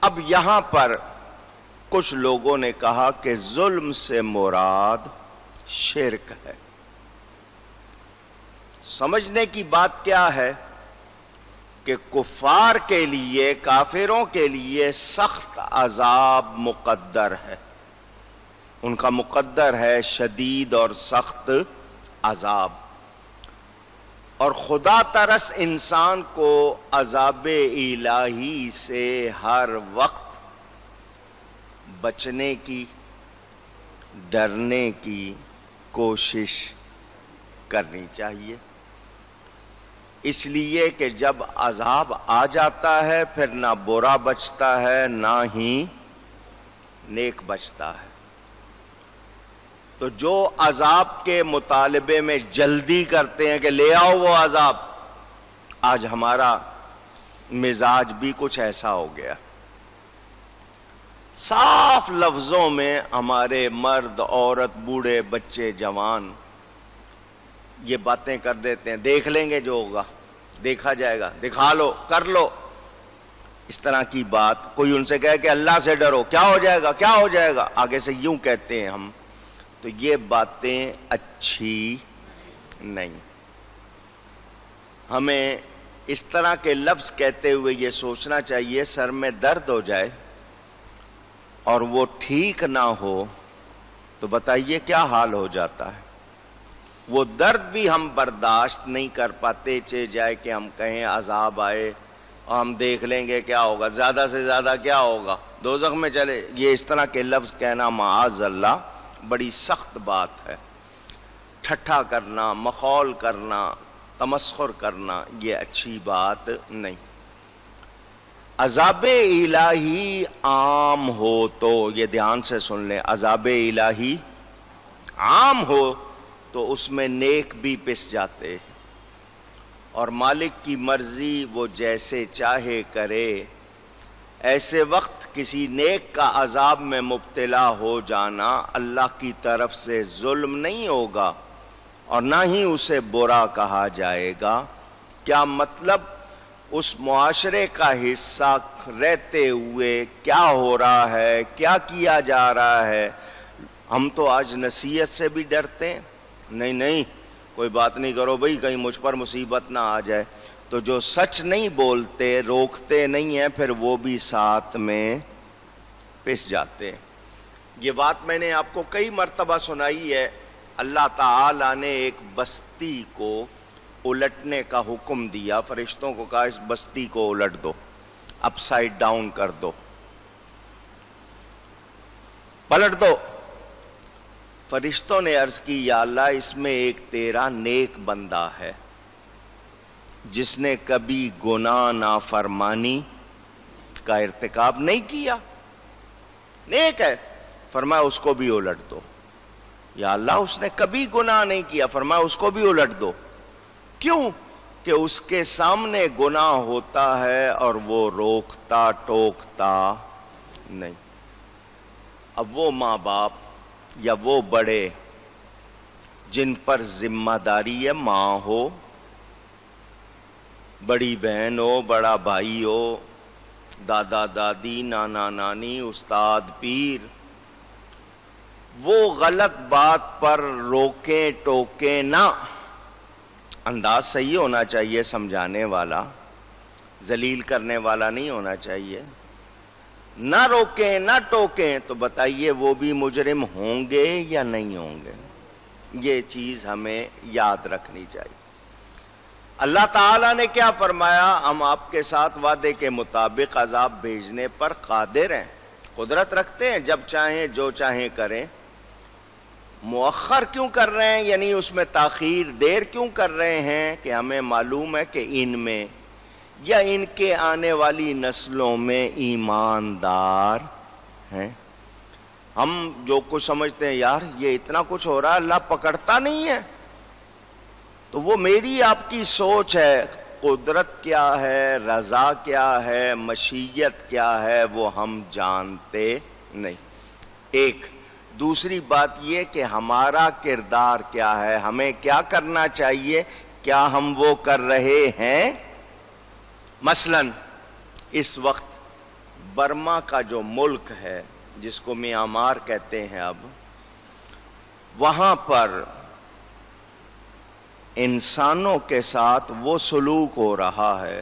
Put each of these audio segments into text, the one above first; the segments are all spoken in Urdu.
اب یہاں پر کچھ لوگوں نے کہا کہ ظلم سے مراد شرک ہے۔ سمجھنے کی بات کیا ہے کہ کفار کے لیے، کافروں کے لیے سخت عذاب مقدر ہے، ان کا مقدر ہے شدید اور سخت عذاب، اور خدا ترس انسان کو عذاب الہی سے ہر وقت بچنے کی، ڈرنے کی کوشش کرنی چاہیے، اس لیے کہ جب عذاب آ جاتا ہے پھر نہ برا بچتا ہے نہ ہی نیک بچتا ہے۔ تو جو عذاب کے مطالبے میں جلدی کرتے ہیں کہ لے آؤ وہ عذاب، آج ہمارا مزاج بھی کچھ ایسا ہو گیا۔ صاف لفظوں میں ہمارے مرد، عورت، بوڑھے، بچے، جوان یہ باتیں کر دیتے ہیں، دیکھ لیں گے جو ہوگا، دیکھا جائے گا، دکھا لو، کر لو، اس طرح کی بات۔ کوئی ان سے کہے کہ اللہ سے ڈرو، کیا ہو جائے گا، کیا ہو جائے گا، آگے سے یوں کہتے ہیں ہم، تو یہ باتیں اچھی نہیں۔ ہمیں اس طرح کے لفظ کہتے ہوئے یہ سوچنا چاہیے سر میں درد ہو جائے اور وہ ٹھیک نہ ہو تو بتائیے کیا حال ہو جاتا ہے۔ وہ درد بھی ہم برداشت نہیں کر پاتے، چہ جائے کہ ہم کہیں عذاب آئے اور ہم دیکھ لیں گے کیا ہوگا، زیادہ سے زیادہ کیا ہوگا، دوزخ میں چلے۔ یہ اس طرح کے لفظ کہنا معاذ اللہ بڑی سخت بات ہے۔ ٹھٹھا کرنا، مخول کرنا، تمسخر کرنا یہ اچھی بات نہیں۔ عذاب الہی عام ہو تو، یہ دھیان سے سن لیں، عذاب الہی عام ہو تو اس میں نیک بھی پس جاتے ہیں، اور مالک کی مرضی وہ جیسے چاہے کرے۔ ایسے وقت کسی نیک کا عذاب میں مبتلا ہو جانا اللہ کی طرف سے ظلم نہیں ہوگا اور نہ ہی اسے برا کہا جائے گا۔ کیا مطلب اس معاشرے کا حصہ رہتے ہوئے کیا ہو رہا ہے، کیا کیا جا رہا ہے؟ ہم تو آج نصیحت سے بھی ڈرتے ہیں، نہیں کوئی بات نہیں کرو بھئی، کہیں مجھ پر مصیبت نہ آ جائے۔ تو جو سچ نہیں بولتے، روکتے نہیں ہیں، پھر وہ بھی ساتھ میں پس جاتے ہیں۔ یہ بات میں نے آپ کو کئی مرتبہ سنائی ہے۔ اللہ تعالیٰ نے ایک بستی کو الٹنے کا حکم دیا، فرشتوں کو کہا اس بستی کو الٹ دو، اپ سائڈ ڈاؤن کر دو، پلٹ دو۔ فرشتوں نے عرض کی یا اللہ اس میں ایک تیرا نیک بندہ ہے جس نے کبھی گناہ نافرمانی کا ارتکاب نہیں کیا، نیک ہے، فرمایا اس کو بھی الٹ دو۔ یا اللہ اس نے کبھی گناہ نہیں کیا، فرمایا اس کو بھی الٹ دو۔ کیوں؟ کہ اس کے سامنے گناہ ہوتا ہے اور وہ روکتا ٹوکتا نہیں۔ اب وہ ماں باپ یا وہ بڑے جن پر ذمہ داری ہے، ماں ہو، بڑی بہن ہو، بڑا بھائی ہو، دادا دادی، نانا نانی، استاد پیر، وہ غلط بات پر روکیں ٹوکیں نہ۔ انداز صحیح ہونا چاہیے، سمجھانے والا، ذلیل کرنے والا نہیں ہونا چاہیے۔ نہ روکیں نہ ٹوکیں تو بتائیے وہ بھی مجرم ہوں گے یا نہیں ہوں گے؟ یہ چیز ہمیں یاد رکھنی چاہیے۔ اللہ تعالیٰ نے کیا فرمایا؟ ہم آپ کے ساتھ وعدے کے مطابق عذاب بھیجنے پر قادر ہیں، قدرت رکھتے ہیں، جب چاہیں جو چاہیں کریں۔ مؤخر کیوں کر رہے ہیں، یعنی اس میں تاخیر، دیر کیوں کر رہے ہیں؟ کہ ہمیں معلوم ہے کہ ان میں یا ان کے آنے والی نسلوں میں ایماندار ہیں۔ ہم جو کچھ سمجھتے ہیں یار یہ اتنا کچھ ہو رہا ہے، اللہ پکڑتا نہیں ہے، تو وہ میری آپ کی سوچ ہے۔ قدرت کیا ہے، رضا کیا ہے، مشیت کیا ہے، وہ ہم جانتے نہیں۔ ایک دوسری بات یہ کہ ہمارا کردار کیا ہے، ہمیں کیا کرنا چاہیے، کیا ہم وہ کر رہے ہیں؟ مثلا اس وقت برما کا جو ملک ہے جس کو میانمار کہتے ہیں اب، وہاں پر انسانوں کے ساتھ وہ سلوک ہو رہا ہے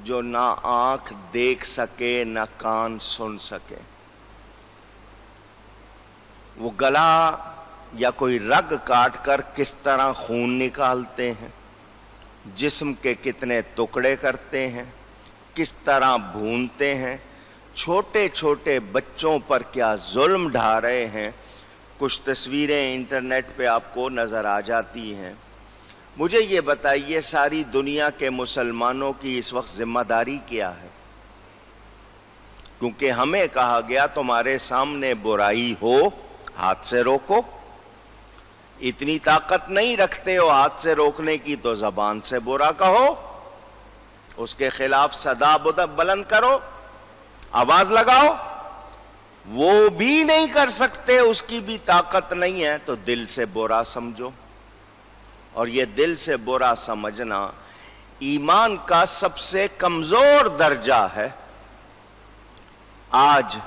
جو نہ آنکھ دیکھ سکے نہ کان سن سکے۔ وہ گلا یا کوئی رگ کاٹ کر کس طرح خون نکالتے ہیں، جسم کے کتنے ٹکڑے کرتے ہیں، کس طرح بھونتے ہیں، چھوٹے چھوٹے بچوں پر کیا ظلم ڈھا رہے ہیں۔ کچھ تصویریں انٹرنیٹ پہ آپ کو نظر آ جاتی ہیں۔ مجھے یہ بتائیے ساری دنیا کے مسلمانوں کی اس وقت ذمہ داری کیا ہے؟ کیونکہ ہمیں کہا گیا تمہارے سامنے برائی ہو ہاتھ سے روکو، اتنی طاقت نہیں رکھتے ہو ہاتھ سے روکنے کی تو زبان سے برا کہو، اس کے خلاف صدا بلند کرو، آواز لگاؤ۔ وہ بھی نہیں کر سکتے، اس کی بھی طاقت نہیں ہے تو دل سے برا سمجھو، اور یہ دل سے برا سمجھنا ایمان کا سب سے کمزور درجہ ہے۔ آج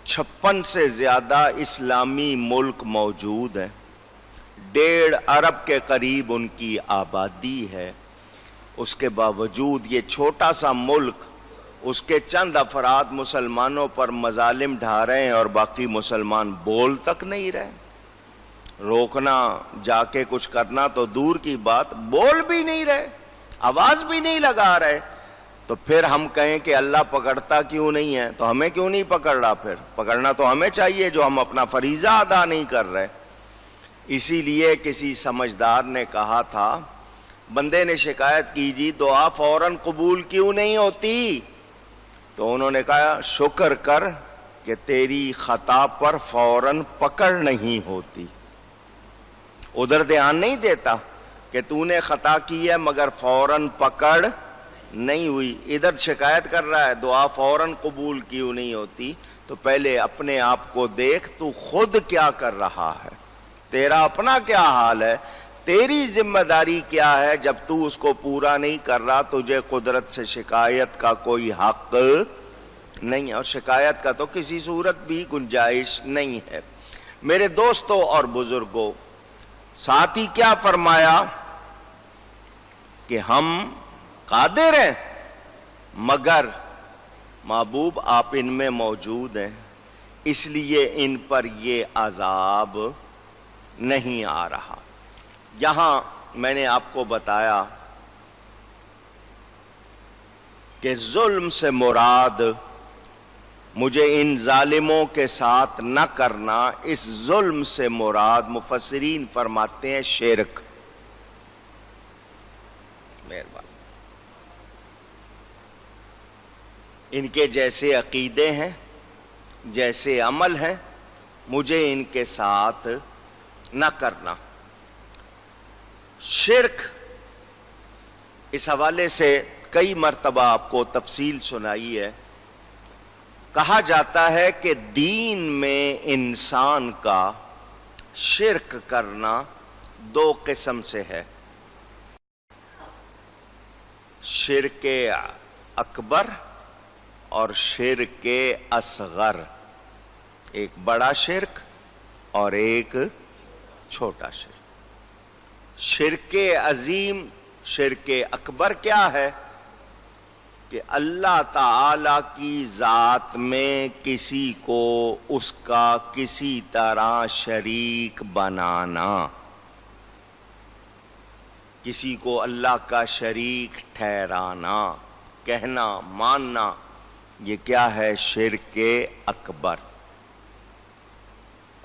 56 سے زیادہ اسلامی ملک موجود ہیں، 1.5 ارب کے قریب ان کی آبادی ہے، اس کے باوجود یہ چھوٹا سا ملک، اس کے چند افراد مسلمانوں پر مظالم ڈھا رہے ہیں اور باقی مسلمان بول تک نہیں رہے۔ روکنا جا کے کچھ کرنا تو دور کی بات، بول بھی نہیں رہے، آواز بھی نہیں لگا رہے، تو پھر ہم کہیں کہ اللہ پکڑتا کیوں نہیں ہے؟ تو ہمیں کیوں نہیں پکڑ رہا؟ پھر پکڑنا تو ہمیں چاہیے جو ہم اپنا فریضہ ادا نہیں کر رہے۔ اسی لیے کسی سمجھدار نے کہا تھا، بندے نے شکایت کی جی دعا فوراً قبول کیوں نہیں ہوتی؟ تو انہوں نے کہا شکر کر کہ تیری خطا پر فوراً پکڑ نہیں ہوتی۔ ادھر دھیان نہیں دیتا کہ تو نے خطا کی ہے مگر فوراً پکڑ نہیں ہوئی، ادھر شکایت کر رہا ہے دعا فوراً قبول کیوں نہیں ہوتی۔ تو پہلے اپنے آپ کو دیکھ، تو خود کیا کر رہا ہے، تیرا اپنا کیا حال ہے، تیری ذمہ داری کیا ہے؟ جب تو اس کو پورا نہیں کر رہا تجھے قدرت سے شکایت کا کوئی حق نہیں، اور شکایت کا تو کسی صورت بھی گنجائش نہیں ہے۔ میرے دوستوں اور بزرگوں، ساتھ ہی کیا فرمایا کہ ہم قادر ہیں، مگر محبوب آپ ان میں موجود ہیں، اس لیے ان پر یہ عذاب نہیں آ رہا۔ یہاں میں نے آپ کو بتایا کہ ظلم سے مراد مجھے ان ظالموں کے ساتھ نہ کرنا، اس ظلم سے مراد مفسرین فرماتے ہیں شرک۔ مہربان، ان کے جیسے عقیدے ہیں، جیسے عمل ہیں، مجھے ان کے ساتھ نہ کرنا۔ شرک اس حوالے سے کئی مرتبہ آپ کو تفصیل سنائی ہے۔ کہا جاتا ہے کہ دین میں انسان کا شرک کرنا 2 قسم سے ہے، شرک اکبر اور شرک اصغر، ایک بڑا شرک اور ایک چھوٹا شرک۔ شرک عظیم، شرک اکبر کیا ہے؟ کہ اللہ تعالی کی ذات میں کسی کو اس کا کسی طرح شریک بنانا، کسی کو اللہ کا شریک ٹھہرانا، کہنا ماننا، یہ کیا ہے؟ شرک اکبر۔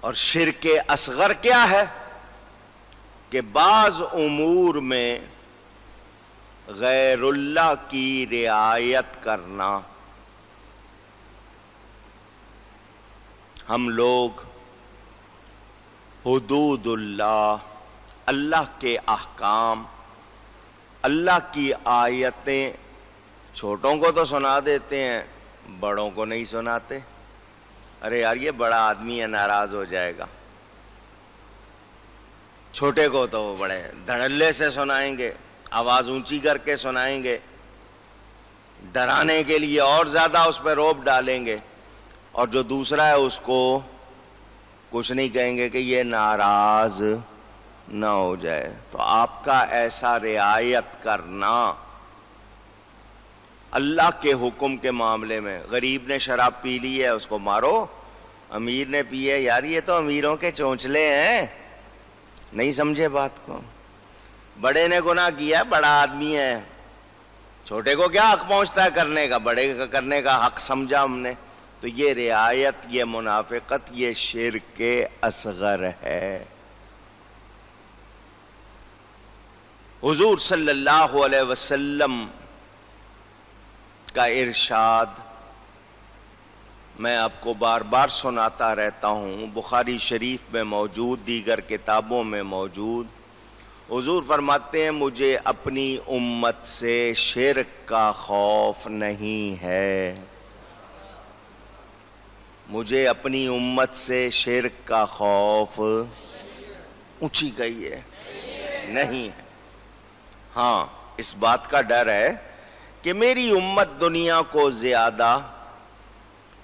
اور شرک اصغر کیا ہے؟ کہ بعض امور میں غیر اللہ کی رعایت کرنا۔ ہم لوگ حدود اللہ، اللہ کے احکام، اللہ کی آیتیں چھوٹوں کو تو سنا دیتے ہیں، بڑوں کو نہیں سناتے۔ ارے یار یہ بڑا آدمی ہے، ناراض ہو جائے گا۔ چھوٹے کو تو وہ بڑے دھڑلے سے سنائیں گے، آواز اونچی کر کے سنائیں گے۔ ڈرانے کے لیے اور زیادہ اس پہ رعب ڈالیں گے، اور جو دوسرا ہے اس کو کچھ نہیں کہیں گے کہ یہ ناراض نہ ہو جائے۔ تو آپ کا ایسا رعایت کرنا اللہ کے حکم کے معاملے میں، غریب نے شراب پی لی ہے اس کو مارو، امیر نے پی ہے، یار یہ تو امیروں کے چونچلے ہیں، نہیں سمجھے بات کو۔ بڑے نے گناہ کیا ہے، بڑا آدمی ہے، چھوٹے کو کیا حق پہنچتا ہے کرنے کا، بڑے کا کرنے کا حق سمجھا ہم نے۔ تو یہ رعایت، یہ منافقت، یہ شرک اصغر ہے۔ حضور صلی اللہ علیہ وسلم کا ارشاد میں آپ کو بار بار سناتا رہتا ہوں، بخاری شریف میں موجود، دیگر کتابوں میں موجود۔ حضور فرماتے ہیں مجھے اپنی امت سے شرک کا خوف نہیں ہے، مجھے اپنی امت سے شرک کا خوف، اونچی گئی ہے، نہیں ہے۔ ہاں اس بات کا ڈر ہے کہ میری امت دنیا کو زیادہ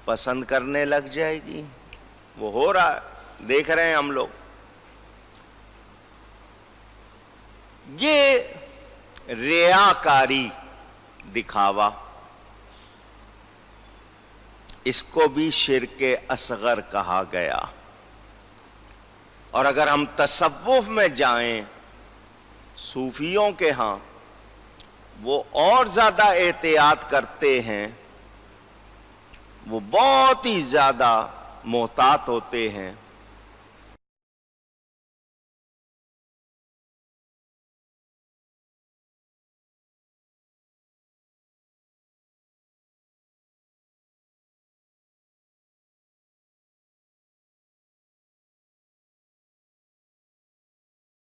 پسند کرنے لگ جائے گی، وہ ہو رہا ہے، دیکھ رہے ہیں ہم لوگ۔ یہ ریاکاری، دکھاوا، اس کو بھی شرک اصغر کہا گیا۔ اور اگر ہم تصوف میں جائیں، صوفیوں کے ہاں وہ اور زیادہ احتیاط کرتے ہیں، وہ بہت ہی زیادہ محتاط ہوتے ہیں۔